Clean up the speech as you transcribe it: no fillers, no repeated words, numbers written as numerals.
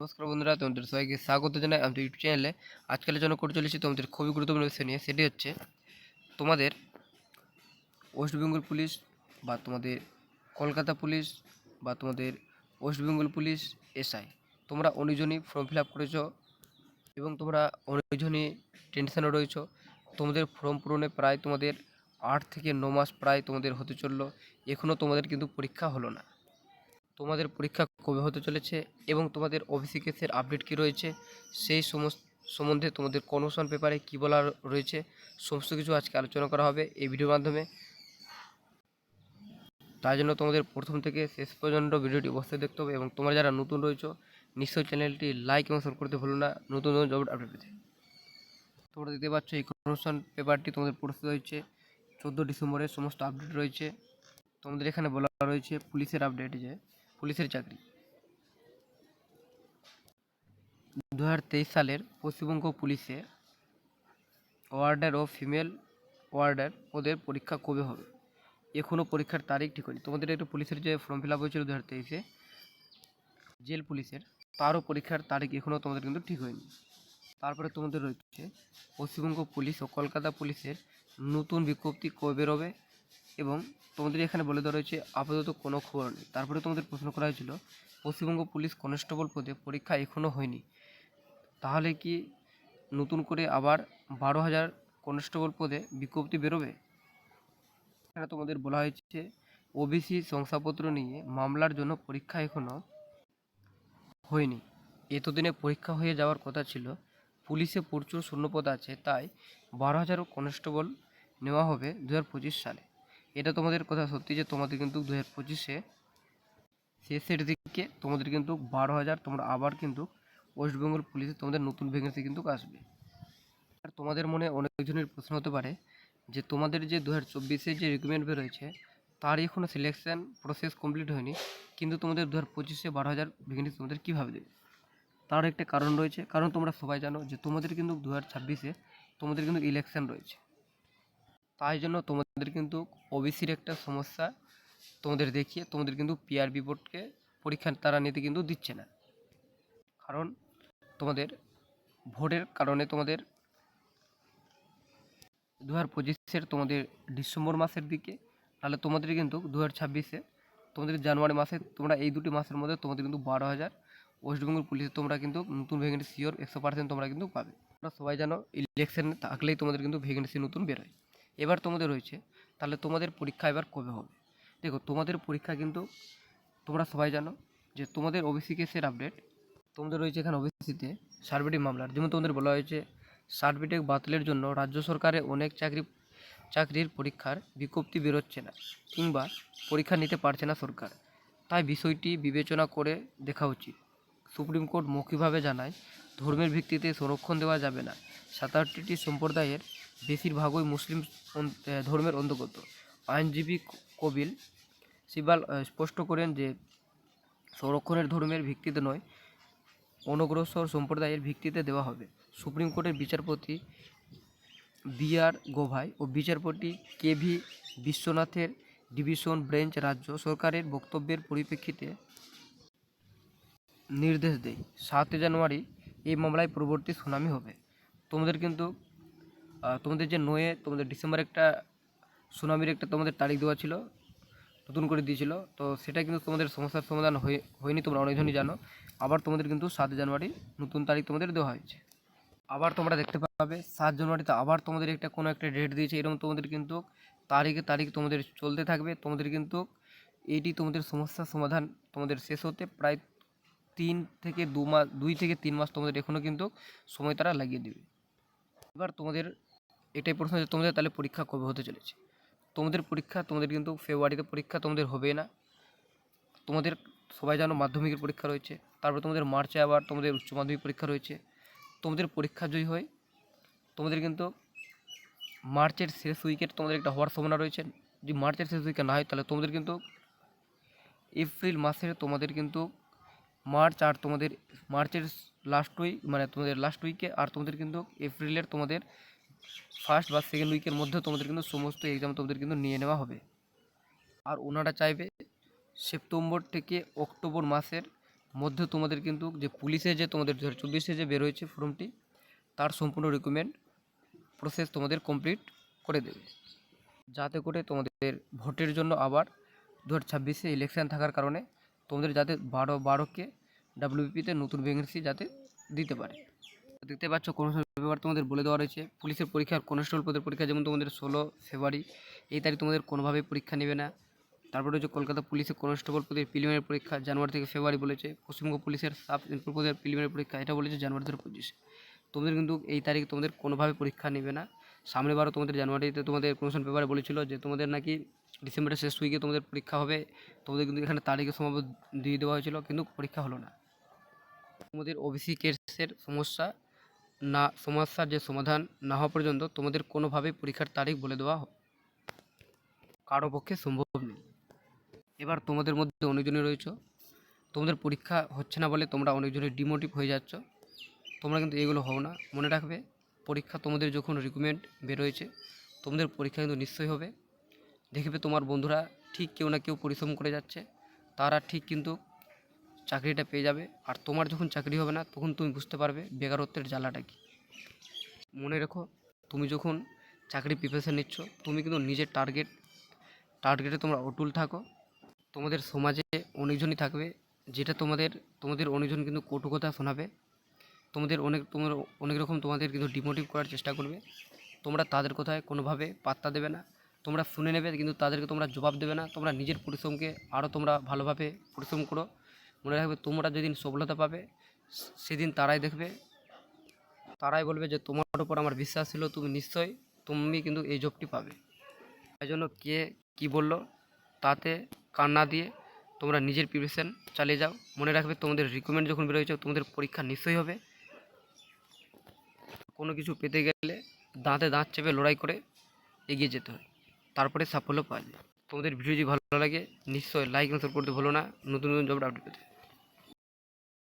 নমস্কার বন্ধুরা, তোমাদের সবাইকে স্বাগত জানাই আমাদের ইউটিউব চ্যানেলে। আজকাল আলোচনা করে চলেছি তোমাদের খুবই গুরুত্বপূর্ণ বিষয় নিয়ে। সেটি হচ্ছে তোমাদের ওয়েস্ট বেঙ্গল পুলিশ বা তোমাদের কলকাতা পুলিশ বা তোমাদের ওয়েস্ট বেঙ্গল পুলিশ এসআই, তোমরা অনেকজনই ফর্ম ফিল আপ করেছো এবং তোমরা অনেকজনই টেনশনে রয়েছো। তোমাদের ফর্ম পূরণে প্রায় তোমাদের 8 থেকে 9 মাস প্রায় তোমাদের হতে চললো, এখনও তোমাদের কিন্তু পরীক্ষা হলো না। তোমাদের পরীক্ষা কবে হতে চলেছে এবং তোমাদের ওবিসি কেসের আপডেট কী রয়েছে, সেই সমস্ত সম্বন্ধে তোমাদের কনভার্সন পেপারে কী বলা রয়েছে, সমস্ত কিছু আজকে আলোচনা করা হবে এই ভিডিওর মাধ্যমে। তাই জন্য তোমাদের প্রথম থেকে শেষ পর্যন্ত ভিডিওটি অবশ্যই দেখতে হবে এবং তোমরা যারা নতুন রয়েছো নিশ্চয়ই চ্যানেলটি লাইক এবং শেয়ার করতে ভুলো না নতুন নতুন জব আপডেট পেতে। তোমরা দেখতে পাচ্ছ এই কনভার্সন পেপারটি তোমাদের প্রস্তুত হয়েছে 14 ডিসেম্বরের সমস্ত আপডেট রয়েছে। তোমাদের এখানে বলা রয়েছে পুলিশের আপডেট, যে পুলিশের চাকরি 2023 সালের পশ্চিমবঙ্গ পুলিশে ওয়ার্ডার ও ফিমেল ওয়ার্ডার ওদের পরীক্ষা কবে হবে, এখনও পরীক্ষার তারিখ ঠিক হয়নি। তোমাদের একটু পুলিশের যে ফর্ম ফিল আপ হয়েছিল 2023-এ জেল পুলিশের, তারও পরীক্ষার তারিখ এখনও তোমাদের কিন্তু ঠিক হয়নি। তারপরে তোমাদের রয়েছে পশ্চিমবঙ্গ পুলিশ ও কলকাতা পুলিশের নতুন বিজ্ঞপ্তি কবে বেরোবে এবং তোমাদের এখানে বলে দেওয়া রয়েছে আপাতত কোনো খবর নেই। তারপরে তোমাদের প্রশ্ন করা হয়েছিল পশ্চিমবঙ্গ পুলিশ কনস্টেবল পদে পরীক্ষা এখনও হয়নি, তাহলে কি নতুন করে আবার 12,000 কনস্টেবল পদে বিজ্ঞপ্তি বেরোবে? এখানে তোমাদের বলা হয়েছে ওবিসি শংসাপত্র নিয়ে মামলার জন্য পরীক্ষা এখনও হয়নি। এতদিনে পরীক্ষা হয়ে যাওয়ার কথা ছিল। পুলিশে প্রচুর শূন্যপদ আছে, তাই 12,000 কনস্টেবল নেওয়া হবে 2025 সালে। এটা তোমাদের কথা সত্যি যে তোমাদের কিন্তু 2025-এ শেষের দিকে তোমাদের কিন্তু 12,000 তোমরা আবার কিন্তু ওয়েস্ট বেঙ্গল পুলিশে তোমাদের নতুন ভ্যাকেন্সি কিন্তু আসবে। আর তোমাদের মনে অনেকজনের প্রশ্ন হতে পারে যে তোমাদের যে 2024-এ যে রিক্রুটমেন্ট বেরোয়েছে তার এখনও সিলেকশন প্রসেস কমপ্লিট হয়নি, কিন্তু তোমাদের 2025-এ 12,000 ভ্যাকেন্সি তোমাদের কীভাবে দেবে? তার একটা কারণ রয়েছে, কারণ তোমরা সবাই জানো যে তোমাদের কিন্তু 2026-এ তোমাদের কিন্তু ইলেকশন রয়েছে। তাই জন্য তোমাদের কিন্তু ওবিসির একটা সমস্যা তোমাদের দেখিয়ে তোমাদের কিন্তু পিআরবি বোর্ডকে পরীক্ষা তারা নিতে কিন্তু দিচ্ছে না, কারণ তোমাদের ভোটের কারণে তোমাদের 2025-এর তোমাদের ডিসেম্বর মাসের দিকে, তাহলে তোমাদের কিন্তু 2026-এ তোমাদের জানুয়ারি মাসে তোমরা এই দুটি মাসের মধ্যে তোমাদের কিন্তু 12,000 ওয়েস্ট বেঙ্গল পুলিশে তোমরা কিন্তু নতুন ভ্যাকেন্সি শিওর 100% তোমরা কিন্তু পাবে। তোমরা সবাই জানো ইলেকশন থাকলেই তোমাদের কিন্তু ভ্যাকেন্সি নতুন বেরোয়। এবার তোমাদের রয়েছে তাহলে তোমাদের পরীক্ষা এবার কবে হবে। দেখো তোমাদের পরীক্ষা কিন্তু তোমরা সবাই জানো যে তোমাদের ওবিসি কেসের আপডেট তোমাদের রয়েছে এখানে। ওবিসিতে সার্বিটিক মামলার যেমন তোমাদের বলা হয়েছে সার্টিফিকেট বাতিলের জন্য রাজ্য সরকারের অনেক চাকরির পরীক্ষার বিজ্ঞপ্তি বেরোচ্ছে না কিংবা পরীক্ষা নিতে পারছে না সরকার, তাই বিষয়টি বিবেচনা করে দেখা উচিত। সুপ্রিম কোর্ট মৌখিকভাবে জানায় ধর্মের ভিত্তিতে সংরক্ষণ দেওয়া যাবে না। 67টি সম্প্রদায়ের বেশিরভাগই মুসলিম ধর্মের অন্তর্গত। আইনজীবী কপিল সিবাল স্পষ্ট করেন যে সংরক্ষণের ধর্মের ভিত্তিতে নয়, অনগ্রসর সম্প্রদায়ের ভিত্তিতে দেওয়া হবে। সুপ্রিম কোর্টের বিচারপতি বি.আর. গোভাই ও বিচারপতি কে.ভি. বিশ্বনাথের ডিভিশন বেঞ্চ রাজ্য সরকারের বক্তব্যের পরিপ্রেক্ষিতে নির্দেশ দেয় 7 জানুয়ারি এই মামলায় পরবর্তী শুনানি হবে। তোমাদের কিন্তু তোমাদের যে তোমাদের ডিসেম্বরে একটা শুনানির একটা তোমাদের তারিখ দেওয়া ছিল, নতুন করে দিয়েছিল, তো সেটা কিন্তু তোমাদের সমস্যার সমাধান হয়নি, তোমরা অনেকজনই জানো। আবার তোমাদের কিন্তু 7 জানুয়ারি নতুন তারিখ তোমাদের দেওয়া হয়েছে। আবার তোমরা দেখতে পাবে 7 জানুয়ারিতে আবার তোমাদের একটা কোনো একটা ডেট দিয়েছে, এরকম তোমাদের কিন্তু তারিখ তোমাদের চলতে থাকবে। তোমাদের কিন্তু এইটি তোমাদের সমস্যার সমাধান তোমাদের শেষ হতে প্রায় 2 থেকে 3 মাস তোমাদের এখনও কিন্তু সময় তারা লাগিয়ে দেবে। এবার তোমাদের এটাই প্রশ্ন যে তোমাদের তাহলে পরীক্ষা কবে হতে চলেছে। তোমাদের পরীক্ষা তোমাদের কিন্তু ফেব্রুয়ারিতে পরীক্ষা তোমাদের হবে না। তোমাদের সবাই জানো মাধ্যমিকের পরীক্ষা রয়েছে, তারপর তোমাদের মার্চে আবার তোমাদের উচ্চ মাধ্যমিক পরীক্ষা রয়েছে। তোমাদের পরীক্ষা জয়ী হয় তোমাদের কিন্তু মার্চের শেষ উইকেট তোমাদের একটা হওয়ার সম্ভাবনা রয়েছে। যদি মার্চের শেষ উইকে না হয় তাহলে তোমাদের কিন্তু এপ্রিল মাসের তোমাদের কিন্তু তোমাদের মার্চের লাস্ট উইক মানে তোমাদের লাস্ট উইকে, আর তোমাদের কিন্তু এপ্রিলের তোমাদের ফার্স্ট বা সেকেন্ড উইকের মধ্যে তোমাদের কিন্তু সমস্ত এক্সাম তোমাদের কিন্তু নিয়ে নেওয়া হবে। আর ওনারা চাইবে সেপ্টেম্বর থেকে অক্টোবর মাসের মধ্যে তোমাদের কিন্তু যে পুলিশে যে তোমাদের 2024 যে বের হয়েছে ফর্মটি, তার সম্পূর্ণ রিক্রুটমেন্ট প্রসেস তোমাদের কমপ্লিট করে দেবে, যাতে করে তোমাদের ভোটের জন্য আবার 2026-এ ইলেকশন থাকার কারণে তোমাদের যাতে 12-12কে ডাব্লিউবিপিতে নতুন ভ্যাকেন্সি যাতে দিতে পারে। দেখতে পাচ্ছ কনস্টেবল পেপার তোমাদের বলে দেওয়া রয়েছে। পুলিশের পরীক্ষার কনস্টেবল পদের পরীক্ষা যেমন তোমাদের 16 ফেব্রুয়ারি, এই তারিখ তোমাদের কোনোভাবেই পরীক্ষা নেবে না। তারপরে হচ্ছে কলকাতা পুলিশের কনস্টেবল পদের প্রিলিমিনারি পরীক্ষা জানুয়ারি থেকে ফেব্রুয়ারি বলেছে। পশ্চিমবঙ্গ পুলিশের সাব ইন্সপেক্টর পদের প্রিলিমিনারি পরীক্ষা এটা বলেছে জানুয়ারি 2025। তোমাদের কিন্তু এই তারিখ তোমাদের কোনোভাবে পরীক্ষা নেবে না। সামনে বারও তোমাদের জানুয়ারিতে তোমাদের কোশ্চেন পেপারে বলেছিল যে তোমাদের নাকি ডিসেম্বরের শেষ উইকে তোমাদের পরীক্ষা হবে, তোমাদের কিন্তু এখানে তারিখে সম্ভবত দিয়ে দেওয়া হয়েছিল, কিন্তু পরীক্ষা হলো না। তোমাদের ওবিসি কেসের সমস্যার যে সমাধান না হওয়া পর্যন্ত তোমাদের কোনোভাবেই পরীক্ষার তারিখ বলে দেওয়া কারো পক্ষে সম্ভব নেই। এবার তোমাদের মধ্যে অনেকজনই রয়েছে, তোমাদের পরীক্ষা হচ্ছে না বলে তোমরা অনেকজনই ডিমোটিভ হয়ে যাচ্ছ। তোমরা কিন্তু এগুলো হও না। মনে রাখবে, পরীক্ষা তোমাদের যখন রিক্রুটমেন্ট বেরোয়েছে, তোমাদের পরীক্ষা কিন্তু নিশ্চয়ই হবে। দেখবে তোমার বন্ধুরা ঠিক কেউ না কেউ পরিশ্রম করে যাচ্ছে, তারা ঠিক কিন্তু চাকরিটা পেয়ে যাবে। আর তোমার যখন চাকরি হবে না, তখন তুমি বুঝতে পারবে বেকারত্বের জ্বালাটা কী। মনে রেখো, তুমি যখন চাকরি প্রিপারেশন নিচ্ছ, তুমি কিন্তু নিজের টার্গেটে তোমরা অটুল থাকো। তোমাদের সমাজে অনেকজনই থাকবে, যেটা তোমাদের অনেকজন কিন্তু কটু কথা শোনাবে, তোমাদের অনেক রকম তোমাদের কিন্তু ডিমোটিভ করার চেষ্টা করবে। তোমরা তাদের কথায় কোনোভাবে পাত্তা দেবে না, তোমরা শুনে নেবে, কিন্তু তাদেরকে তোমরা জবাব দেবে না। তোমরা নিজের পরিশ্রমকে আরও তোমরা ভালোভাবে পরিশ্রম করো। মনে রাখবে, তোমরা যেদিন সফলতা পাবে, সেদিন তারাই দেখবে, তারাই বলবে যে তোমার উপর আমার বিশ্বাস ছিল, তুমি কিন্তু এই জবটি পাবে। তাই জন্য কে কী বললো তাতে কান না দিয়ে তোমরা নিজের প্রিপারেশন চালিয়ে যাও। মনে রাখবে, তোমাদের রিক্রুটমেন্ট যখন বেরোয়েছে, তোমাদের পরীক্ষা নিশ্চয়ই হবে। কোনো কিছু পেতে গেলে দাঁতে দাঁত চেপে লড়াই করে এগিয়ে যেতে হয়, তারপরে সাফল্য পাওয়া যায়। তোমাদের ভিডিও যদি ভালো লাগে, নিশ্চয়ই লাইক এবং শেয়ার করতে ভুলো না নতুন নতুন জব আপডেট পেতে।